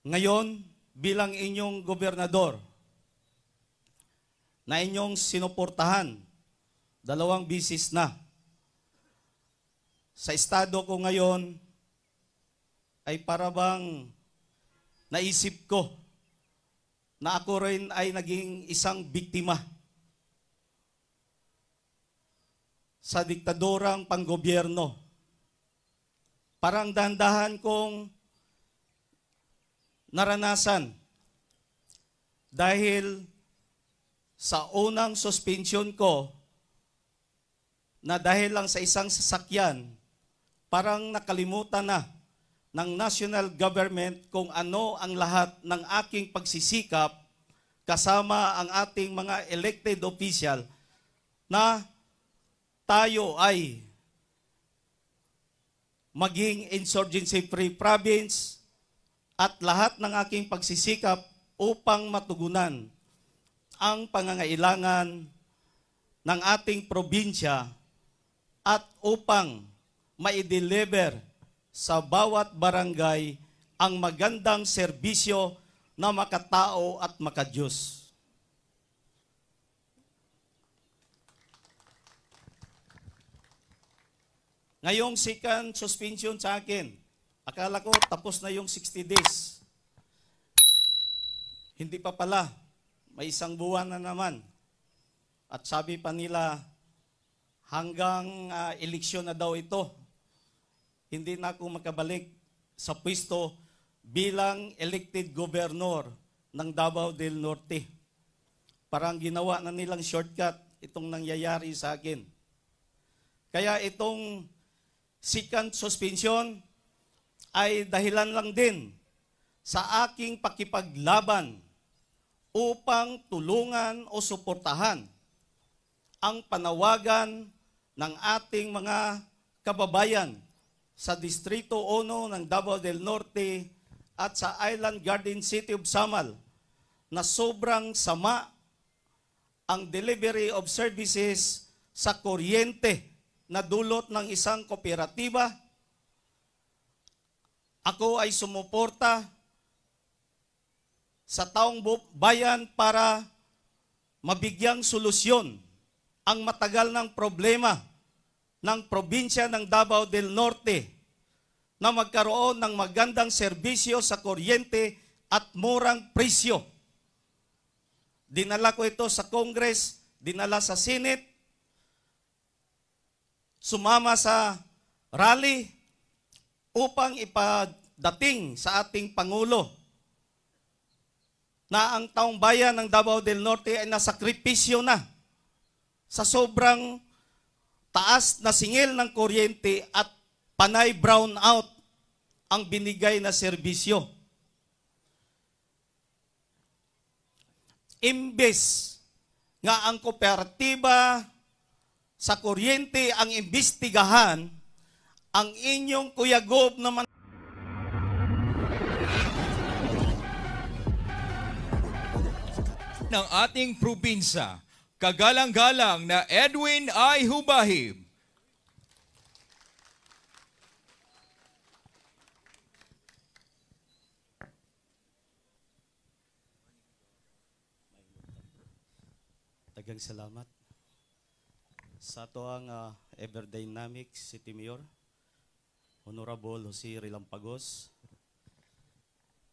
Ngayon, bilang inyong gobernador, na inyong sinuportahan, 2 bisis na, sa estado ko ngayon, ay parabang naisip ko na ako rin ay naging isang biktima sa diktadurang panggobyerno. Parang dahan-dahan kong naranasan dahil sa unang suspension ko na dahil lang sa isang sasakyan, parang nakalimutan na ng national government kung ano ang lahat ng aking pagsisikap kasama ang ating mga elected official na tayo ay maging insurgency-free province at lahat ng aking pagsisikap upang matugunan ang pangangailangan ng ating probinsya at upang ma-deliver sa bawat barangay ang magandang serbisyo na makatao at makadiyos. Ngayong second suspension sa akin, akala ko tapos na yung 60 days. Hindi pa pala, may 1 buwan na naman. At sabi pa nila, hanggang eleksyon na daw ito, hindi na ako makabalik sa pwesto bilang elected governor ng Davao del Norte. Parang ginawa na nilang shortcut itong nangyayari sa akin. Kaya itong second suspension ay dahilan lang din sa aking pakipaglaban upang tulungan o suportahan ang panawagan ng ating mga kababayan sa Distrito 1 ng Davao del Norte at sa Island Garden City of Samal na sobrang sama ang delivery of services sa kuryente na dulot ng isang kooperatiba. Ako ay sumuporta sa taong bayan para mabigyang solusyon ang matagal ng problema ng probinsya ng Davao del Norte na magkaroon ng magandang serbisyo sa kuryente at murang presyo. Dinala ko ito sa Congress, dinala sa Senate, sumama sa rally upang ipadating sa ating Pangulo na ang taong bayan ng Davao del Norte ay nasakripisyo na sa sobrang taas na singil ng kuryente at panay brownout ang binigay na serbisyo. Imbes nga ang kooperatiba sa kuryente ang imbestigahan, ang inyong kuyagob naman ng ating probinsya, kagalang-galang na Edwin I. Hubahib. Daghang salamat sa ato ang Everdynamics City Mayor, Honorable Jose Relampagos,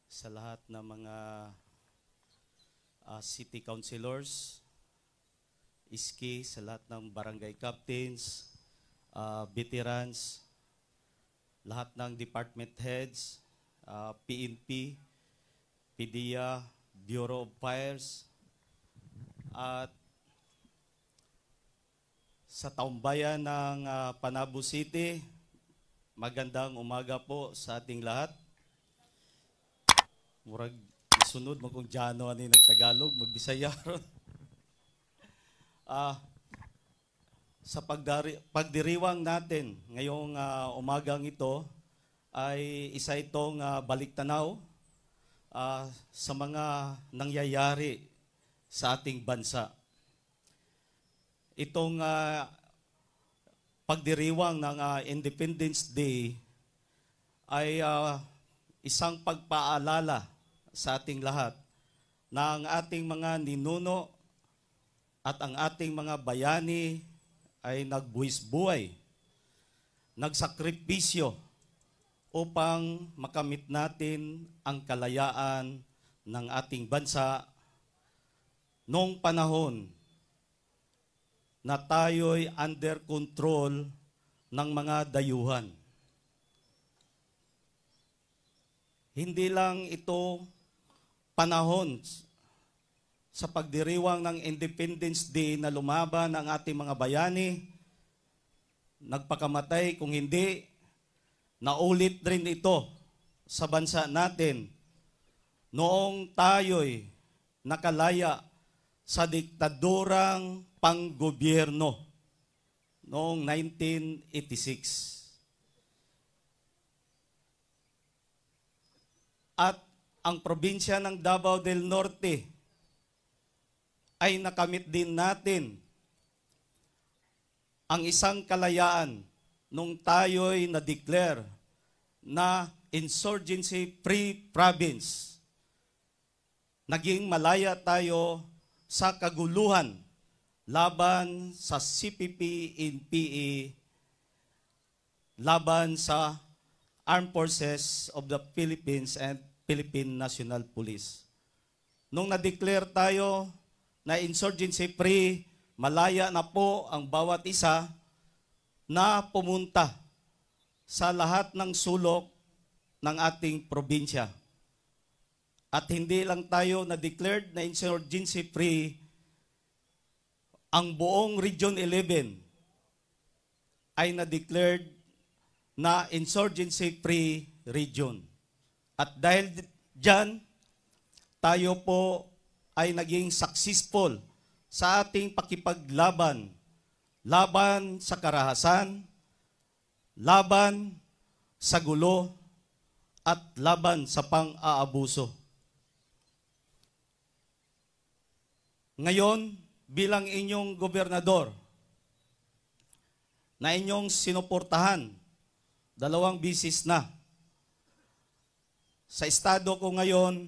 sa lahat ng mga city councilors, iski, sa lahat ng barangay captains, veterans, lahat ng department heads, PNP, PDEA, Bureau of Fires, at sa taumbayan ng Panabo City, magandang umaga po sa ating lahat. Murag sunod mo kung Jano ano yung nagtagalog, magbisaya ron. Sa pagdiriwang natin ngayong umagang ito ay isa itong baliktanaw sa mga nangyayari sa ating bansa. Itong pagdiriwang ng Independence Day ay isang pagpaalala sa ating lahat na ang ating mga ninuno at ang ating mga bayani ay nagbuwis-buhay, nagsakripisyo upang makamit natin ang kalayaan ng ating bansa noong panahon na tayo'y under control ng mga dayuhan. Hindi lang ito panahon sa pagdiriwang ng Independence Day na lumaban ang ating mga bayani, nagpakamatay, kung hindi, naulit rin ito sa bansa natin noong tayo'y nakalaya sa diktadurang panggobyerno noong 1986. At ang probinsya ng Davao del Norte ay nakamit din natin ang isang kalayaan nung tayo'y na-declare na insurgency-free province. Naging malaya tayo sa kaguluhan laban sa CPP-NPA, laban sa Armed Forces of the Philippines and Philippine National Police. Nung na-declare tayo na insurgency-free, malaya na po ang bawat isa na pumunta sa lahat ng sulok ng ating probinsya. At hindi lang tayo na-declared na insurgency-free, ang buong Region 11 ay na-declared na insurgency-free region. At dahil dyan, tayo po ay naging successful sa ating pakipaglaban, laban sa karahasan, laban sa gulo, at laban sa pang-aabuso. Ngayon, bilang inyong gobernador, na inyong sinuportahan, 2 bisis na, sa estado ko ngayon,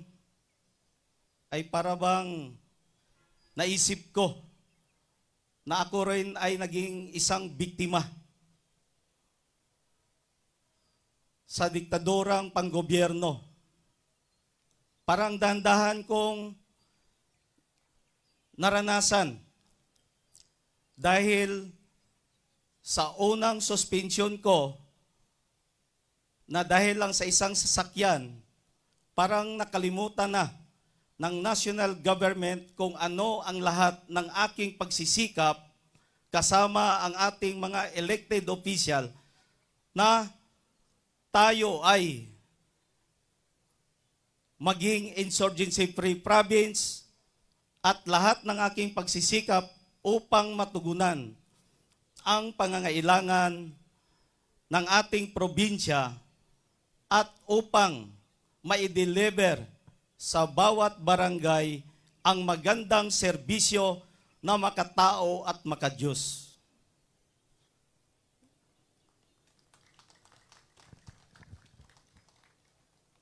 ay parabang naisip ko na ako rin ay naging isang biktima sa diktadurang panggobyerno. Parang dahan-dahan kong naranasan dahil sa unang suspension ko na dahil lang sa isang sasakyan, parang nakalimutan na ng national government kung ano ang lahat ng aking pagsisikap kasama ang ating mga elected official na tayo ay maging insurgency-free province at lahat ng aking pagsisikap upang matugunan ang pangangailangan ng ating probinsya at upang ma-deliver sa bawat barangay ang magandang serbisyo na makatao at makadiyos.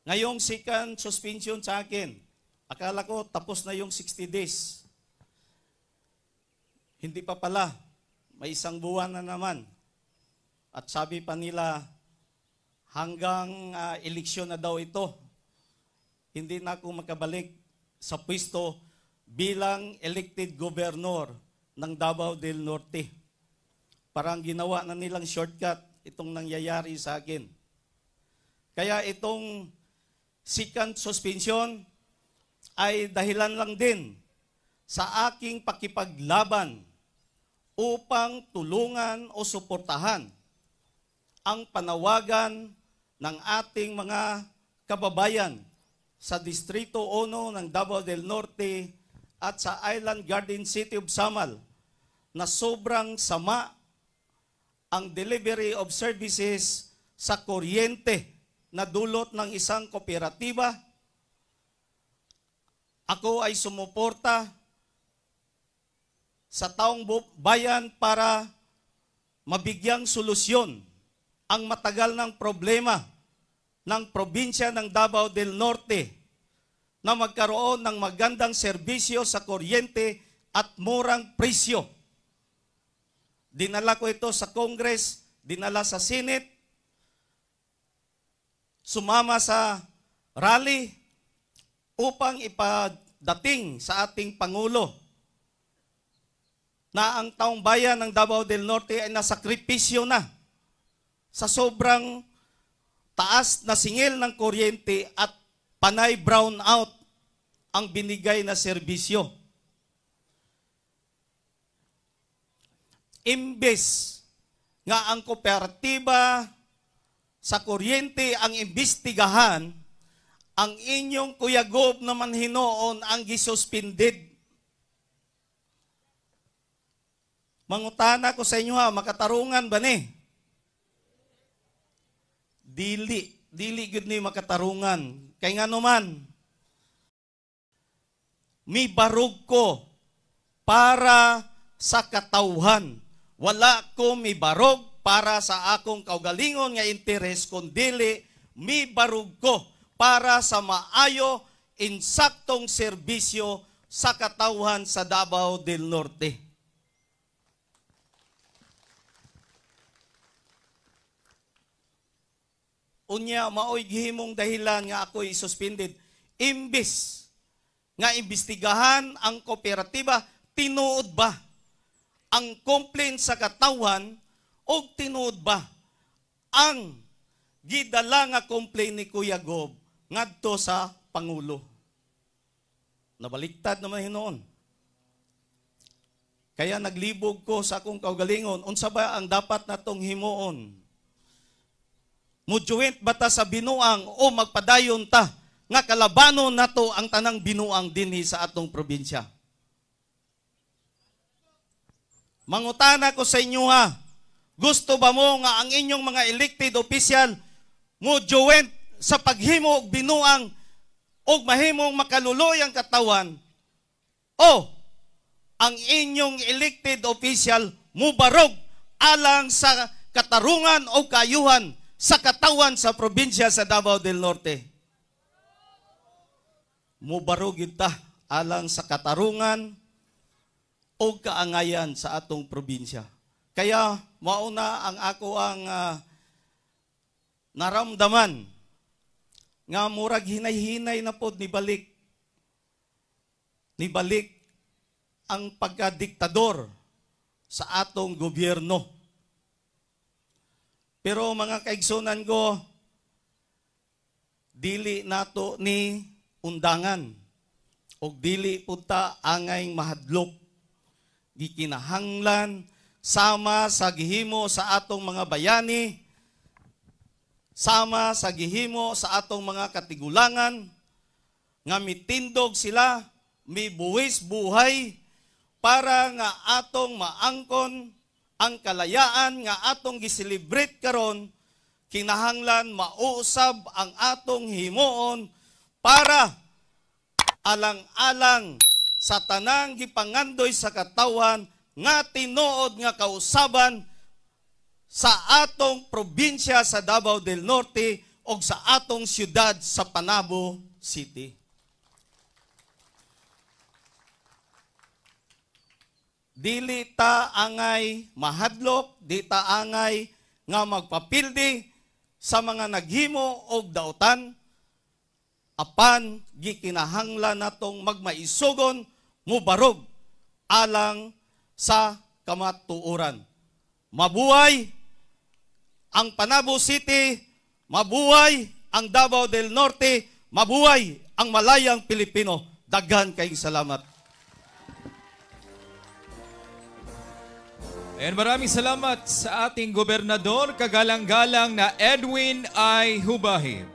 Ngayong second suspension sa akin, akala ko tapos na yung 60 days. Hindi pa pala, may 1 buwan na naman. At sabi pa nila, hanggang eleksyon na daw ito, hindi na ako makabalik sa pwesto bilang elected governor ng Davao del Norte. Parang ginawa na nilang shortcut itong nangyayari sa akin. Kaya itong second suspension ay dahilan lang din sa aking pakipaglaban upang tulungan o suportahan ang panawagan ng ating mga kababayan sa Distrito 1 ng Davao del Norte at sa Island Garden City of Samal na sobrang sama ang delivery of services sa kuryente na dulot ng isang kooperatiba. Ako ay sumuporta sa taong bayan para mabigyang solusyon ang matagal ng problema ng probinsya ng Davao del Norte na magkaroon ng magandang serbisyo sa kuryente at murang presyo. Dinala ko ito sa Congress, dinala sa Senate, sumama sa rally upang ipadating sa ating Pangulo na ang taong bayan ng Davao del Norte ay nasakripisyo na sa sobrang taas na singil ng kuryente at panay brownout ang binigay na serbisyo. Imbes nga ang kooperatiba sa kuryente ang imbestigahan, ang inyong Kuya Gob naman hinoon ang gisuspended. Mangutana ko sa inyo ha, makatarungan ba ni? Dili gud ni makatarungan. Kay nga naman, mi barug ko para sa katawhan. Wala ko mi barog para sa akong kaugalingon nga interes, kundili mi barug ko para sa maayo insaktong serbisyo sa katawhan sa Davao del Norte. Unya, maoy gihimong dahilan nga ako'y suspended. Imbis nga imbestigahan ang kooperatiba, tinuod ba ang complaint sa katawhan o tinuod ba ang gidala nga complaint ni Kuya Gob ngadto sa Pangulo? Nabaliktad naman hinoon. Kaya naglibog ko sa akong kaugalingon, unsa ba ang dapat natong himuon? Mujuwent ba ta sa binuang o magpadayon ta nga kalabanon nato ang tanang binuang dinhi sa atong probinsya? Mangutana ko sa inyo ha, gusto ba mo nga ang inyong mga elected official mujuwent sa paghimo og binuang og mahimong makaluluoy ang katawan, o ang inyong elected official mubarog alang sa katarungan o kayuhan sa katawan sa probinsya sa Davao del Norte? Mubarog yun ta alang sa katarungan o kaangayan sa atong probinsya. Kaya mauna ang ako ang naramdaman nga murag hinay-hinay na pod nibalik ang pagkadiktador sa atong gobyerno. Pero mga kaigsunan ko, dili nato ni undangan o dili punta angay mahadlok. Gikinahanglan sama sa gihimo sa atong mga bayani, sama sa gihimo sa atong mga katigulangan, nga mitindog sila, mibuwis buhay, para nga atong maangkon ang kalayaan nga atong giselebrate karon. Kinahanglan mausab ang atong himuon para alang-alang sa tanang gipangandoy sa katawan nga tinuod nga kausaban sa atong probinsya sa Davao del Norte o sa atong siyudad sa Panabo City. Dili ta angay mahadlok, di ta angay nga magpapildi sa mga naghimo og dautan, apan gikinahanglan natong magmaisugon mubarog alang sa kamatuoran. Mabuhay ang Panabo City, mabuhay ang Davao del Norte, mabuhay ang malayang Pilipino. Daghan kayong salamat. And maraming salamat sa ating gobernador, kagalang-galang na Edwin I. Hubahib.